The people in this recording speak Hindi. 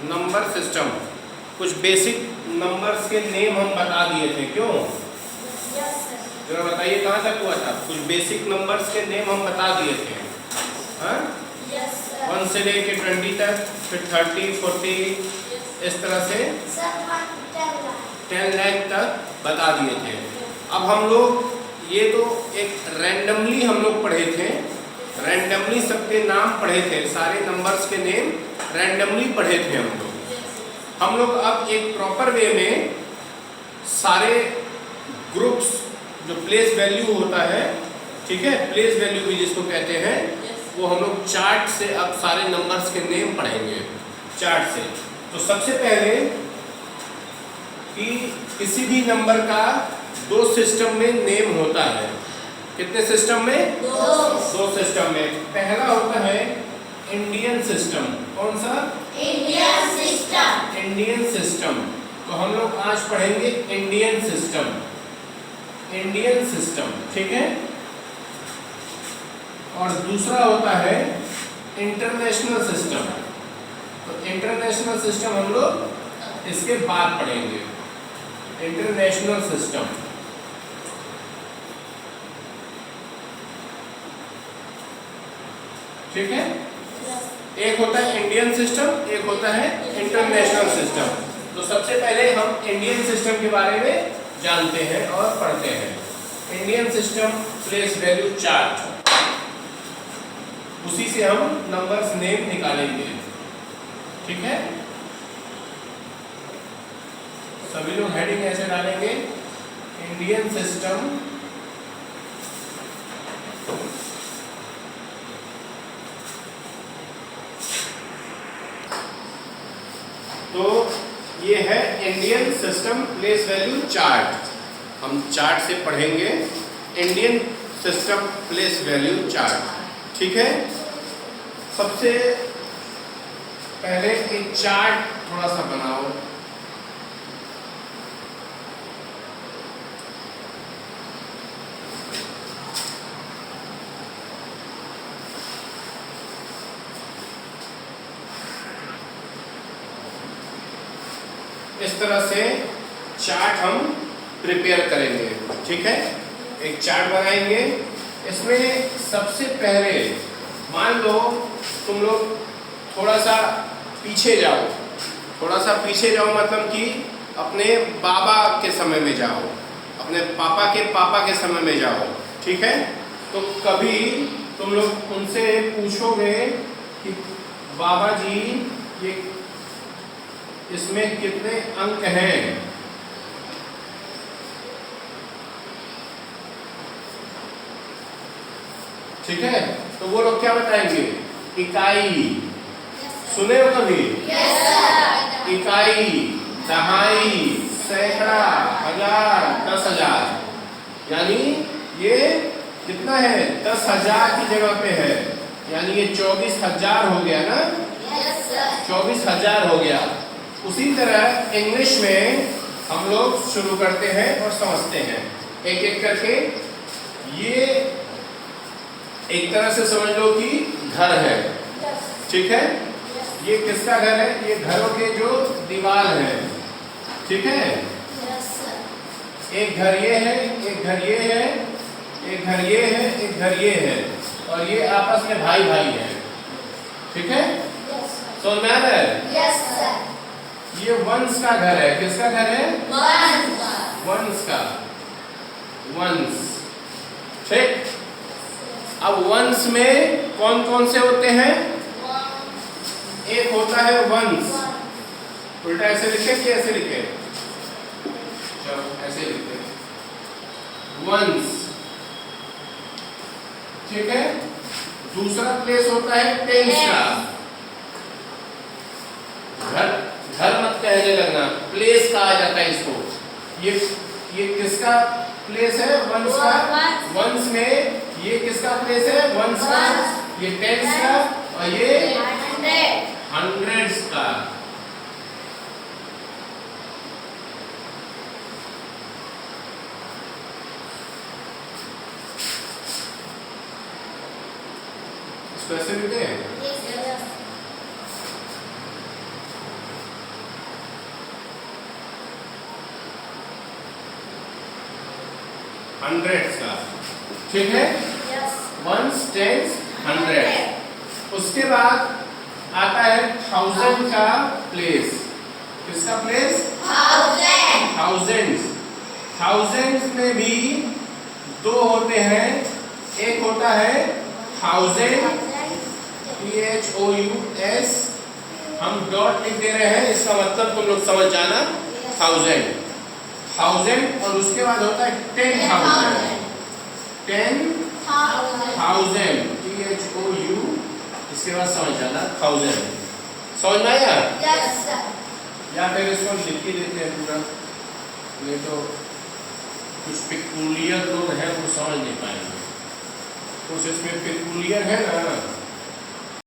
नंबर सिस्टम, कुछ बेसिक नंबर्स के नेम हम बता दिए थे, क्यों? जरा बताइए कहाँ तक हुआ था? कुछ बेसिक नंबर्स के नेम हम बता दिए थे, हाँ? 1 से लेके 20 तक, फिर 30, 40, इस तरह से 10 लाख तक बता दिए थे। अब हम लोग ये तो एक रैंडमली हम लोग पढ़े थे, रैंडमली सबके नाम पढ़े थे, सारे नंबर्स के नेम रैंडमली पढ़े थे हम लोग अब एक प्रॉपर वे में सारे ग्रुप्स, जो प्लेस वैल्यू होता है, ठीक है, प्लेस वैल्यू भी जिसको कहते हैं, वो हम लोग चार्ट से अब सारे नंबर्स के नेम पढ़ेंगे चार्ट से। तो सबसे पहले कि किसी भी नंबर का 2 सिस्टम में नेम होता है। कितने सिस्टम में? 2 सिस्टम में। पहला होता है इंडियन सिस्टम। कौन सा? Indian system. Indian system. तो हम लोग आज पढ़ेंगे इंडियन सिस्टम, इंडियन सिस्टम, ठीक है। और दूसरा होता है इंटरनेशनल सिस्टम। तो इंटरनेशनल सिस्टम हम लोग इसके बाद पढ़ेंगे, इंटरनेशनल सिस्टम। ठीक है, एक होता है इंडियन सिस्टम, एक होता है इंटरनेशनल सिस्टम। तो सबसे पहले हम इंडियन सिस्टम के बारे में जानते हैं और पढ़ते हैं। Indian system place value chart, उसी से हम नंबर्स नेम निकालेंगे, ठीक है। सभी लोग हेडिंग ऐसे डालेंगे, इंडियन सिस्टम तो ये है Indian system place value chart. हम चार्ट से पढ़ेंगे Indian system place value chart, ठीक है। सबसे पहले एक चार्ट थोड़ा सा बनाओ। इस तरह से चार्ट हम प्रिपेयर करेंगे, ठीक है। एक चार्ट बनाएंगे। इसमें सबसे पहले मान लो तुम लोग थोड़ा सा पीछे जाओ, थोड़ा सा पीछे जाओ मतलब कि अपने बाबा के समय में जाओ, अपने पापा के समय में जाओ, ठीक है। तो कभी तुम लोग उनसे पूछोगे कि बाबा जी ये इसमें कितने अंक हैं? ठीक है, तो वो लोग क्या बताएंगे? इकाई। सुने हो कभी? इकाई, दहाई, सैकड़ा, हजार, 10,000। यानी ये कितना है? 10,000 की जगह पे है, यानी ये 24,000 हो गया ना। 24,000 हो गया। उसी तरह इंग्लिश में हम लोग शुरू करते हैं और समझते हैं एक एक करके। ये एक तरह से समझ लो कि घर है, ठीक है। ये किसका घर है? ये घरों के जो दीवार है, ठीक है। एक घर ये है, एक घर ये है, एक घर ये है, एक घर ये है, और ये आपस में भाई भाई है, ठीक है। समझ में आ रहा है? ये वंश का घर है। किसका घर है? वंश का, वंश, ठीक। अब वंश में कौन कौन से होते हैं? एक होता है वंश, उल्टा ऐसे लिखे कि ऐसे लिखे? चलो ऐसे लिखते हैं, वंश, ठीक है। दूसरा प्लेस होता है टेंस का। घर मत कहने लगना, प्लेस कहा जाता है इसको। ये किसका प्लेस है? वंश का। वंश में ये किसका प्लेस है? वंश का। ये टेंस का, और ये हंड्रेड्स का। इसको ऐसे लिखते हैं। हंड्रेड्स का, ठीक है, वंस, टेंस, हंड्रेड। उसके बाद आता है थाउजेंड का प्लेस। किसका प्लेस? थाउजेंड्स। थाउजेंड्स में भी दो होते हैं, एक होता है थाउजेंड THOUS, हम डॉट लिख दे रहे हैं, इसका मतलब तुम लोग समझ जाना, थाउजेंड, थाउजेंड। और उसके बाद होता है 10,000, 10,000 THOU, इसके बाद समझ जाना थाउजेंड। समझ में आया? या फिर इसको लिख ही देते हैं पूरा, नहीं तो कुछ पिकुलियर लोग हैं वो समझ नहीं पाएंगे, कुछ इसमें पिकुलियर है ना।